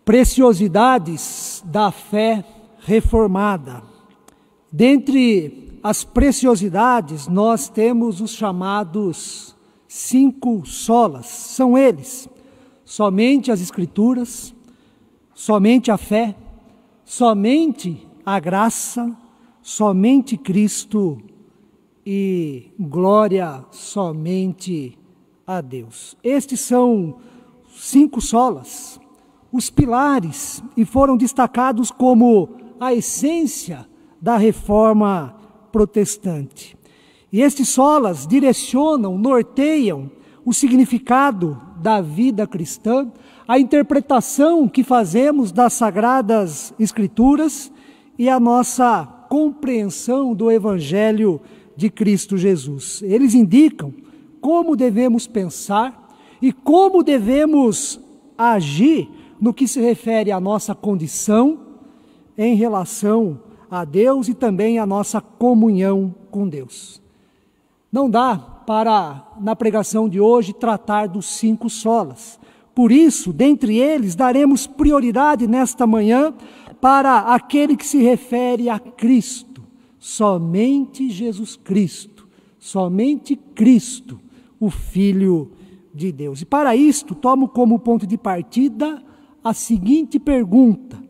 Preciosidades da fé reformada. Dentre as preciosidades, nós temos os chamados 5 solas. São eles: somente as Escrituras, somente a fé, somente a graça, somente Cristo e glória somente a Deus. Estes são 5 solas, os pilares, e foram destacados como a essência da reforma protestante. E estes solas direcionam, norteiam o significado da vida cristã, a interpretação que fazemos das Sagradas Escrituras e a nossa compreensão do Evangelho de Cristo Jesus. Eles indicam como devemos pensar e como devemos agir no que se refere à nossa condição em relação a Deus e também à nossa comunhão com Deus. Não dá para, na pregação de hoje, tratar dos 5 solas. Por isso, dentre eles, daremos prioridade nesta manhã para aquele que se refere a Cristo, somente Jesus Cristo, somente Cristo, o Filho de Deus. E para isto, tomo como ponto de partida a seguinte pergunta: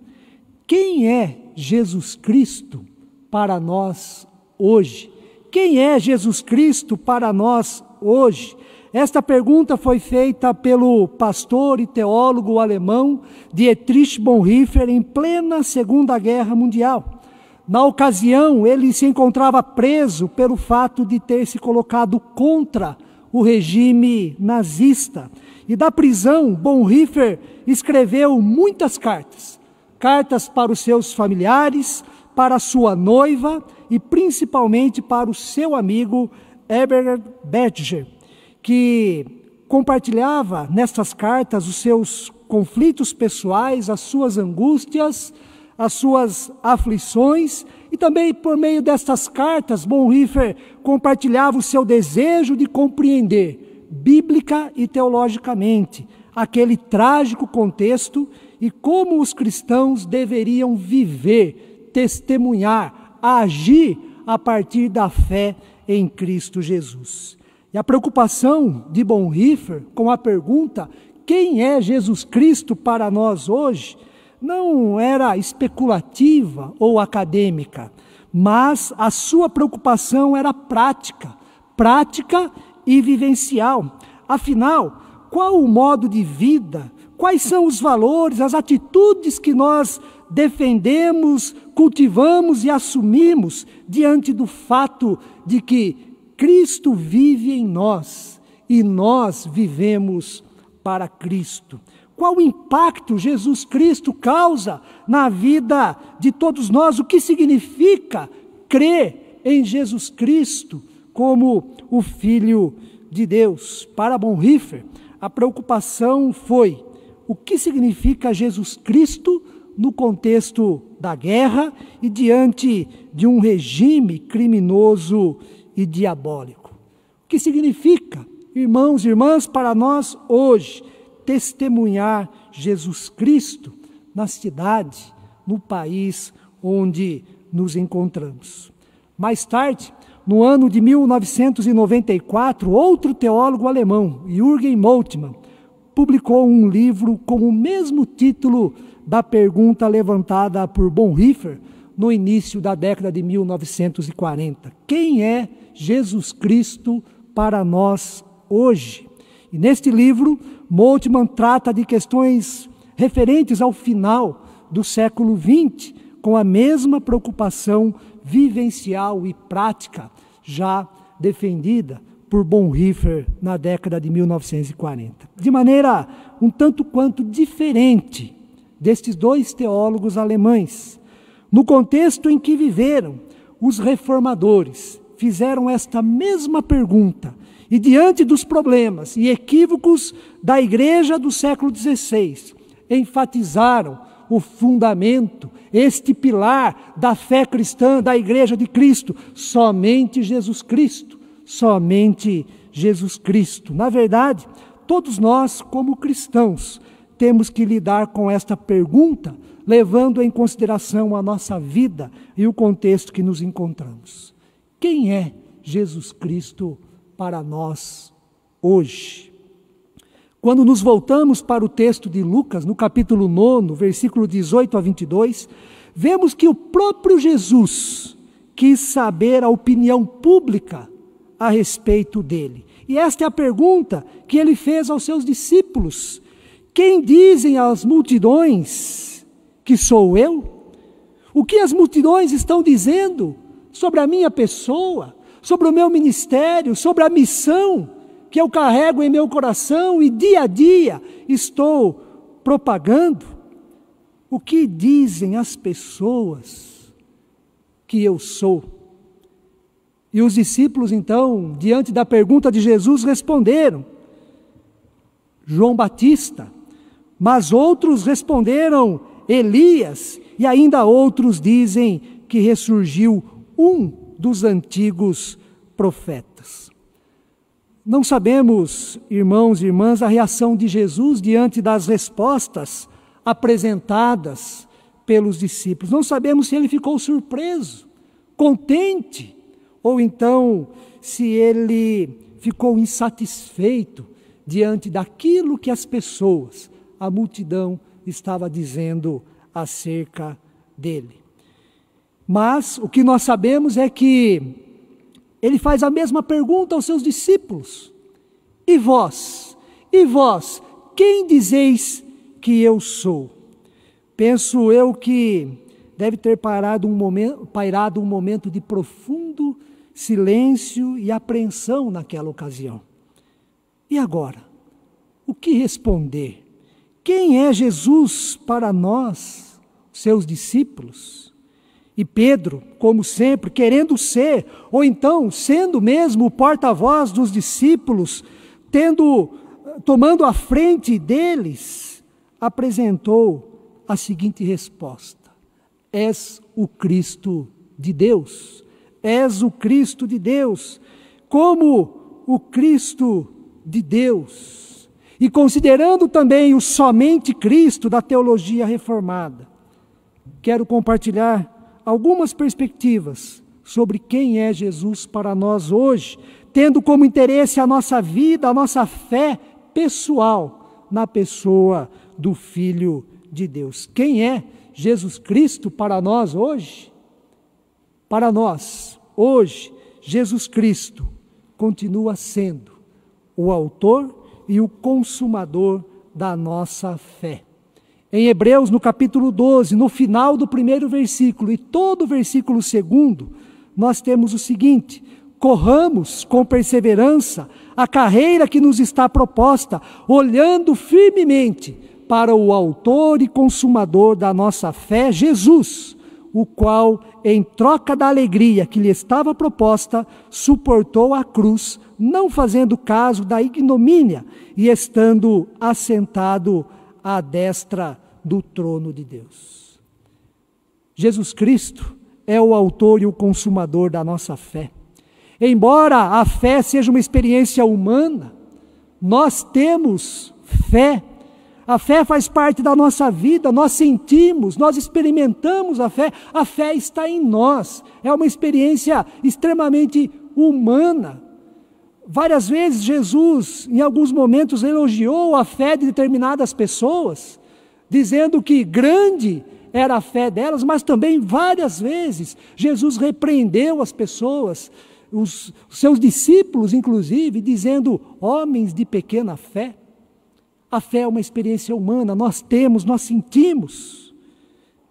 quem é Jesus Cristo para nós hoje? Quem é Jesus Cristo para nós hoje? Esta pergunta foi feita pelo pastor e teólogo alemão Dietrich Bonhoeffer em plena Segunda Guerra Mundial. Na ocasião, ele se encontrava preso pelo fato de ter se colocado contra o regime nazista. E da prisão, Bonhoeffer escreveu muitas cartas. Cartas para os seus familiares, para a sua noiva e principalmente para o seu amigo Herbert Bettinger, que compartilhava nestas cartas os seus conflitos pessoais, as suas angústias, as suas aflições, e também por meio destas cartas, Bonhoeffer compartilhava o seu desejo de compreender, bíblica e teologicamente, aquele trágico contexto e como os cristãos deveriam viver, testemunhar, agir a partir da fé em Cristo Jesus. E a preocupação de Bonhoeffer com a pergunta: quem é Jesus Cristo para nós hoje? Não era especulativa ou acadêmica, mas a sua preocupação era prática e vivencial. Afinal, qual o modo de vida, quais são os valores, as atitudes que nós defendemos, cultivamos e assumimos diante do fato de que Cristo vive em nós e nós vivemos para Cristo? Qual o impacto Jesus Cristo causa na vida de todos nós? O que significa crer em Jesus Cristo como o Filho de Deus? Para Bonhoeffer, a preocupação foi: o que significa Jesus Cristo no contexto da guerra e diante de um regime criminoso e diabólico? O que significa, irmãos e irmãs, para nós hoje, testemunhar Jesus Cristo na cidade, no país onde nos encontramos? Mais tarde, no ano de 1994, outro teólogo alemão, Jürgen Moltmann, publicou um livro com o mesmo título da pergunta levantada por Bonhoeffer no início da década de 1940. Quem é Jesus Cristo para nós hoje? E neste livro, Moltmann trata de questões referentes ao final do século XX, com a mesma preocupação vivencial e prática já defendida por Bonhoeffer na década de 1940. De maneira um tanto quanto diferente destes 2 teólogos alemães, no contexto em que viveram, os reformadores fizeram esta mesma pergunta e, diante dos problemas e equívocos da igreja do século XVI, enfatizaram o fundamento, este pilar da fé cristã, da Igreja de Cristo? Somente Jesus Cristo, somente Jesus Cristo. Na verdade, todos nós, como cristãos, temos que lidar com esta pergunta, levando em consideração a nossa vida e o contexto que nos encontramos. Quem é Jesus Cristo para nós hoje? Quando nos voltamos para o texto de Lucas, no capítulo 9, versículo 18 a 22, vemos que o próprio Jesus quis saber a opinião pública a respeito dele. E esta é a pergunta que ele fez aos seus discípulos: quem dizem as multidões que sou eu? O que as multidões estão dizendo sobre a minha pessoa, sobre o meu ministério, sobre a missão que eu carrego em meu coração e dia a dia estou propagando? O que dizem as pessoas que eu sou? E os discípulos, então, diante da pergunta de Jesus, responderam: João Batista. Mas outros responderam: Elias. E ainda outros dizem que ressurgiu um dos antigos profetas. Não sabemos, irmãos e irmãs, a reação de Jesus diante das respostas apresentadas pelos discípulos. Não sabemos se ele ficou surpreso, contente, ou então se ele ficou insatisfeito diante daquilo que as pessoas, a multidão, estava dizendo acerca dele. Mas o que nós sabemos é que ele faz a mesma pergunta aos seus discípulos: e vós, quem dizeis que eu sou? Penso eu que deve ter pairado um momento de profundo silêncio e apreensão naquela ocasião. E agora? O que responder? Quem é Jesus para nós, seus discípulos? E Pedro, como sempre, querendo ser, ou então sendo mesmo o porta-voz dos discípulos, tomando a frente deles, apresentou a seguinte resposta: és o Cristo de Deus, és o Cristo de Deus, como o Cristo de Deus. E considerando também o somente Cristo da teologia reformada, quero compartilhar algumas perspectivas sobre quem é Jesus para nós hoje, tendo como interesse a nossa vida, a nossa fé pessoal na pessoa do Filho de Deus. Quem é Jesus Cristo para nós hoje? Para nós, hoje, Jesus Cristo continua sendo o autor e o consumador da nossa fé. Em Hebreus, no capítulo 12, no final do primeiro versículo e todo o versículo 2, nós temos o seguinte: corramos com perseverança a carreira que nos está proposta, olhando firmemente para o autor e consumador da nossa fé, Jesus, o qual, em troca da alegria que lhe estava proposta, suportou a cruz, não fazendo caso da ignomínia, e estando assentado à destra do trono de Deus. Jesus Cristo é o autor e o consumador da nossa fé. Embora a fé seja uma experiência humana, nós temos fé. A fé faz parte da nossa vida, nós sentimos, nós experimentamos a fé está em nós. É uma experiência extremamente humana. Várias vezes Jesus, em alguns momentos, elogiou a fé de determinadas pessoas, dizendo que grande era a fé delas, mas também várias vezes Jesus repreendeu as pessoas, os seus discípulos inclusive, dizendo: homens de pequena fé. A fé é uma experiência humana, nós temos, nós sentimos,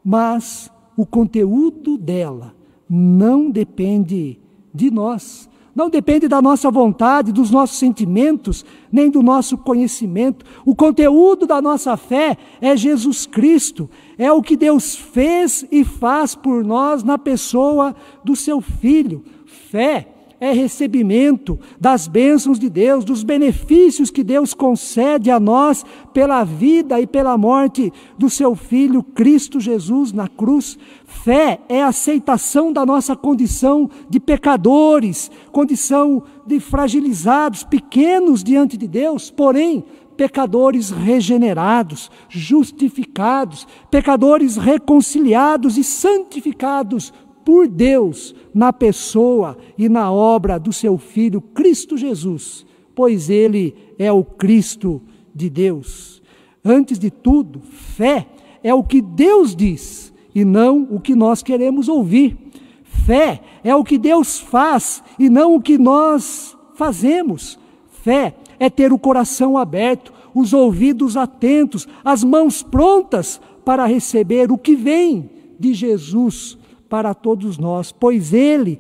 mas o conteúdo dela não depende de nós, não depende da nossa vontade, dos nossos sentimentos, nem do nosso conhecimento. O conteúdo da nossa fé é Jesus Cristo, é o que Deus fez e faz por nós na pessoa do seu Filho. Fé é recebimento das bênçãos de Deus, dos benefícios que Deus concede a nós pela vida e pela morte do seu Filho Cristo Jesus na cruz. Fé é a aceitação da nossa condição de pecadores, condição de fragilizados, pequenos diante de Deus, porém pecadores regenerados, justificados, pecadores reconciliados e santificados por Deus na pessoa e na obra do seu Filho Cristo Jesus, pois Ele é o Cristo de Deus. Antes de tudo, fé é o que Deus diz e não o que nós queremos ouvir. Fé é o que Deus faz e não o que nós fazemos. Fé é ter o coração aberto, os ouvidos atentos, as mãos prontas para receber o que vem de Jesus para todos nós, pois Ele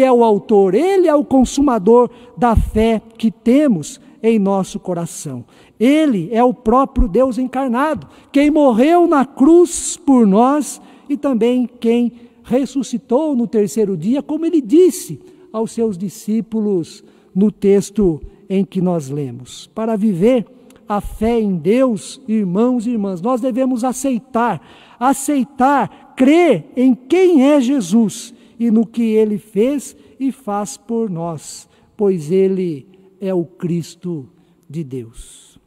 é o autor, Ele é o consumador da fé que temos em nosso coração. Ele é o próprio Deus encarnado, quem morreu na cruz por nós e também quem ressuscitou no terceiro dia, como Ele disse aos seus discípulos no texto em que nós lemos. Para viver a fé em Deus, irmãos e irmãs, nós devemos aceitar, crer em quem é Jesus e no que Ele fez e faz por nós, pois Ele é o Cristo de Deus.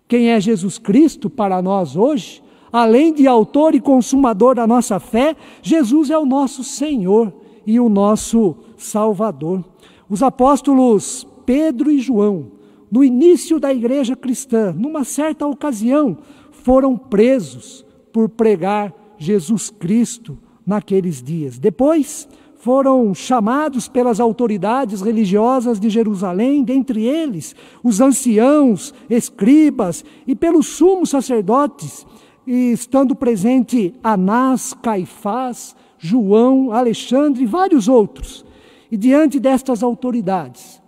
Quem é Jesus Cristo para nós hoje? Além de autor e consumador da nossa fé, Jesus é o nosso Senhor e o nosso Salvador. Os apóstolos Pedro e João, no início da igreja cristã, numa certa ocasião, foram presos por pregar Jesus Cristo naqueles dias. Depois foram chamados pelas autoridades religiosas de Jerusalém, dentre eles os anciãos, escribas e pelos sumos sacerdotes, e estando presente Anás, Caifás, João, Alexandre e vários outros. E diante destas autoridades,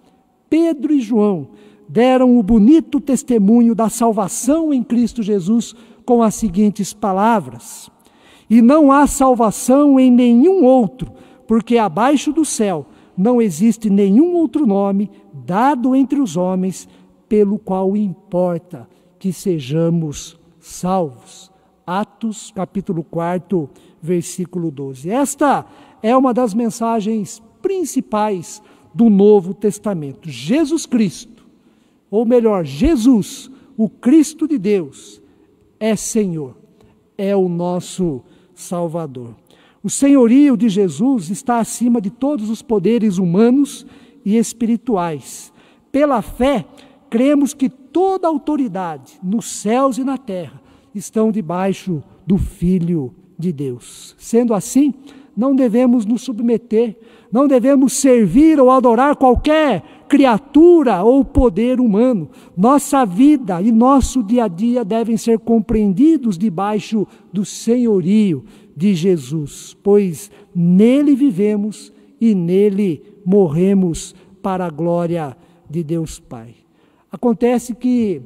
Pedro e João deram o bonito testemunho da salvação em Cristo Jesus com as seguintes palavras: e não há salvação em nenhum outro, porque abaixo do céu não existe nenhum outro nome dado entre os homens pelo qual importa que sejamos salvos. Atos capítulo 4, versículo 12. Esta é uma das mensagens principais do Novo Testamento. Jesus Cristo, ou melhor, Jesus, o Cristo de Deus, é Senhor, é o nosso Salvador. O senhorio de Jesus está acima de todos os poderes humanos e espirituais. Pela fé, cremos que toda autoridade, nos céus e na terra, estão debaixo do Filho de Deus. Sendo assim, não devemos nos submeter, não devemos servir ou adorar qualquer criatura ou poder humano. Nossa vida e nosso dia a dia devem ser compreendidos debaixo do senhorio de Jesus, pois nele vivemos e nele morremos para a glória de Deus Pai. Acontece que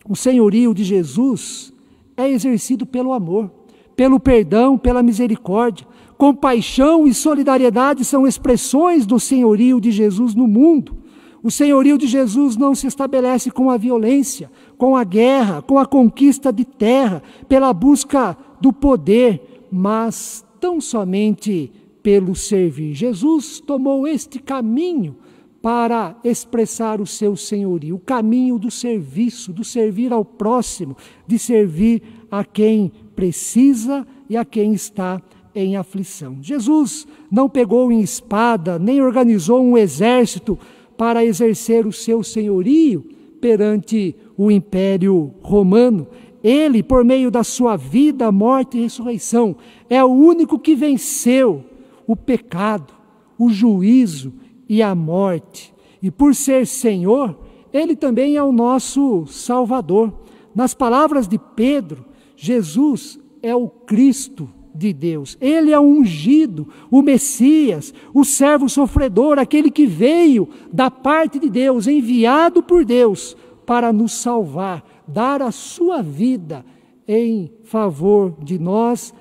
o senhorio de Jesus é exercido pelo amor, pelo perdão, pela misericórdia. Compaixão e solidariedade são expressões do senhorio de Jesus no mundo. O senhorio de Jesus não se estabelece com a violência, com a guerra, com a conquista de terra, pela busca do poder, mas tão somente pelo servir. Jesus tomou este caminho para expressar o seu senhorio, o caminho do serviço, do servir ao próximo, de servir a quem precisa e a quem está em aflição. Jesus não pegou em espada, nem organizou um exército para exercer o seu senhorio perante o Império Romano. Ele, por meio da sua vida, morte e ressurreição, é o único que venceu o pecado, o juízo e a morte. E por ser Senhor, Ele também é o nosso Salvador. Nas palavras de Pedro, Jesus é o Cristo de Deus. Ele é o ungido, o Messias, o servo sofredor, aquele que veio da parte de Deus, enviado por Deus para nos salvar, dar a sua vida em favor de nós,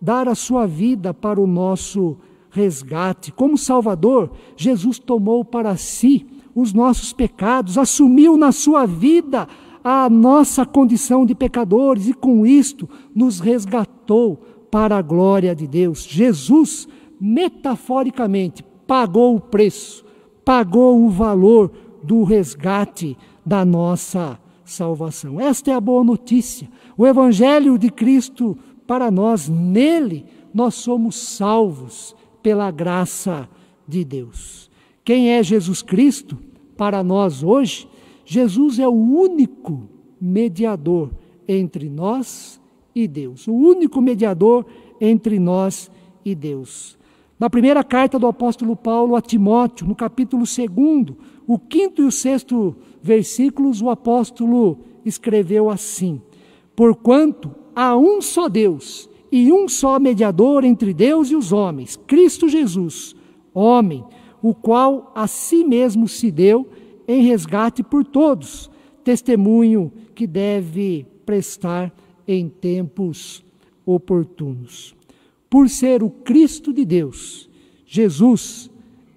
dar a sua vida para o nosso resgate. Como Salvador, Jesus tomou para si os nossos pecados, assumiu na sua vida a nossa condição de pecadores e com isto nos resgatou para a glória de Deus. Jesus, metaforicamente, pagou o preço, pagou o valor do resgate da nossa salvação. Esta é a boa notícia. O Evangelho de Cristo para nós, nele nós somos salvos pela graça de Deus. Quem é Jesus Cristo para nós hoje? Jesus é o único mediador entre nós e Deus. O único mediador entre nós e Deus. Na primeira carta do apóstolo Paulo a Timóteo, no capítulo 2, o 5º e o 6º versículos, o apóstolo escreveu assim: porquanto há um só Deus e um só mediador entre Deus e os homens, Cristo Jesus, homem, o qual a si mesmo se deu em resgate por todos, testemunho que deve prestar em tempos oportunos. Por ser o Cristo de Deus, Jesus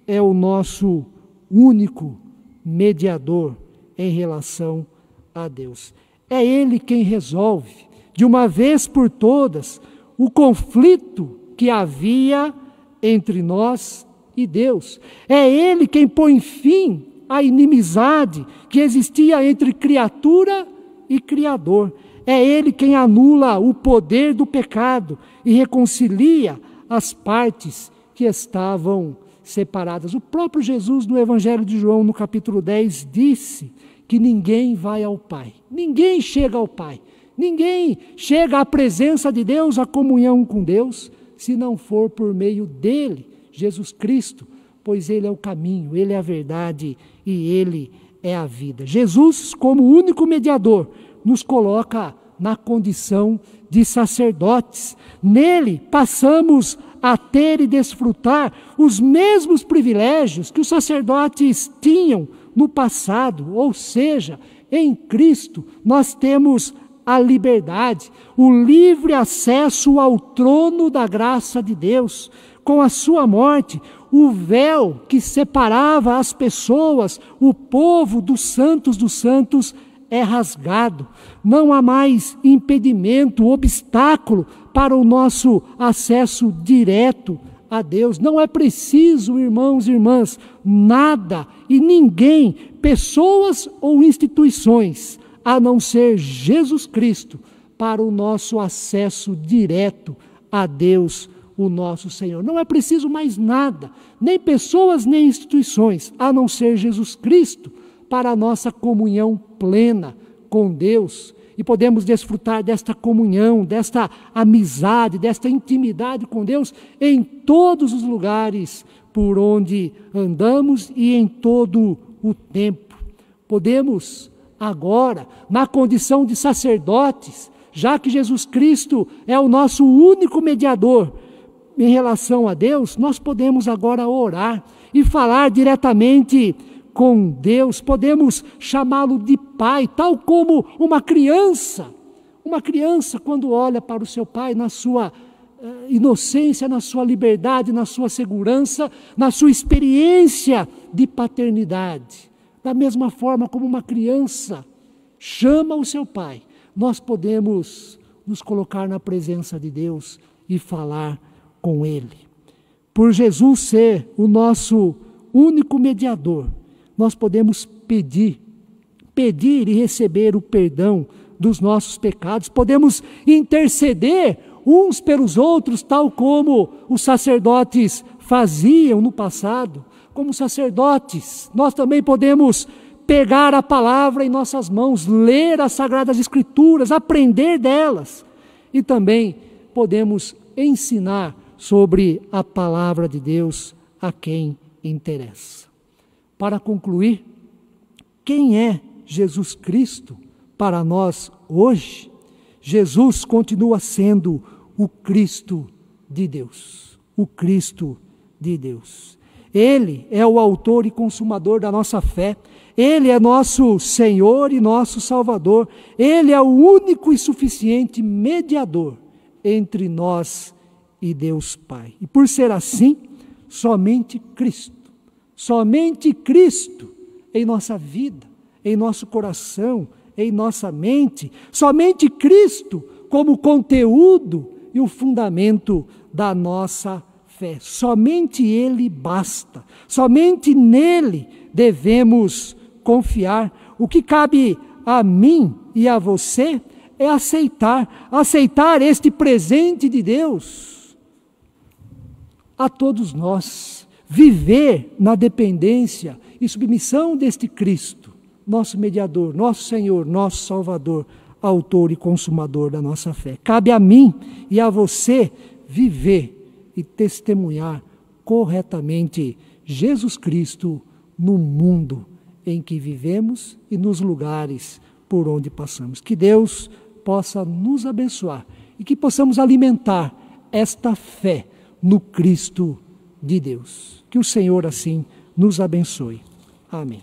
é o nosso único mediador em relação a Deus. É Ele quem resolve, de uma vez por todas, o conflito que havia entre nós e Deus. É Ele quem põe fim à inimizade que existia entre criatura e Criador. É Ele quem anula o poder do pecado e reconcilia as partes que estavam separadas. O próprio Jesus, no Evangelho de João, no capítulo 10, disse que ninguém vai ao Pai, ninguém chega ao Pai, ninguém chega à presença de Deus, à comunhão com Deus, se não for por meio dele, Jesus Cristo, pois Ele é o caminho, Ele é a verdade e Ele é a vida. Jesus, como único mediador, nos coloca na condição de sacerdotes. Nele passamos a ter e desfrutar os mesmos privilégios que os sacerdotes tinham no passado, ou seja, em Cristo nós temos a liberdade, o livre acesso ao trono da graça de Deus. Com a sua morte, o véu que separava as pessoas, o povo dos santos, é rasgado. Não há mais impedimento, obstáculo para o nosso acesso direto a Deus. Não é preciso, irmãos e irmãs, nada e ninguém, pessoas ou instituições, a não ser Jesus Cristo, para o nosso acesso direto a Deus, o nosso Senhor. Não é preciso mais nada, nem pessoas, nem instituições, a não ser Jesus Cristo, para a nossa comunhão plena com Deus. E podemos desfrutar desta comunhão, desta amizade, desta intimidade com Deus em todos os lugares por onde andamos e em todo o tempo. Podemos agora, na condição de sacerdotes, já que Jesus Cristo é o nosso único mediador em relação a Deus, nós podemos agora orar e falar diretamente com Deus, podemos chamá-lo de Pai, tal como uma criança quando olha para o seu pai na sua inocência, na sua liberdade, na sua segurança, na sua experiência de paternidade. Da mesma forma como uma criança chama o seu pai, nós podemos nos colocar na presença de Deus e falar com Ele. Por Jesus ser o nosso único mediador, nós podemos pedir e receber o perdão dos nossos pecados, podemos interceder uns pelos outros, tal como os sacerdotes faziam no passado. Como sacerdotes, nós também podemos pegar a palavra em nossas mãos, ler as Sagradas Escrituras, aprender delas, e também podemos ensinar sobre a palavra de Deus a quem interessa. Para concluir, quem é Jesus Cristo para nós hoje? Jesus continua sendo o Cristo de Deus, o Cristo de Deus. Ele é o autor e consumador da nossa fé, Ele é nosso Senhor e nosso Salvador, Ele é o único e suficiente mediador entre nós e Deus Pai. E por ser assim, somente Cristo. Somente Cristo em nossa vida, em nosso coração, em nossa mente. Somente Cristo como conteúdo e o fundamento da nossa fé. Somente Ele basta. Somente nele devemos confiar. O que cabe a mim e a você é aceitar este presente de Deus a todos nós, viver na dependência e submissão deste Cristo, nosso mediador, nosso Senhor, nosso Salvador, autor e consumador da nossa fé. Cabe a mim e a você viver e testemunhar corretamente Jesus Cristo no mundo em que vivemos e nos lugares por onde passamos. Que Deus possa nos abençoar e que possamos alimentar esta fé no Cristo de Deus. Que o Senhor assim nos abençoe. Amém.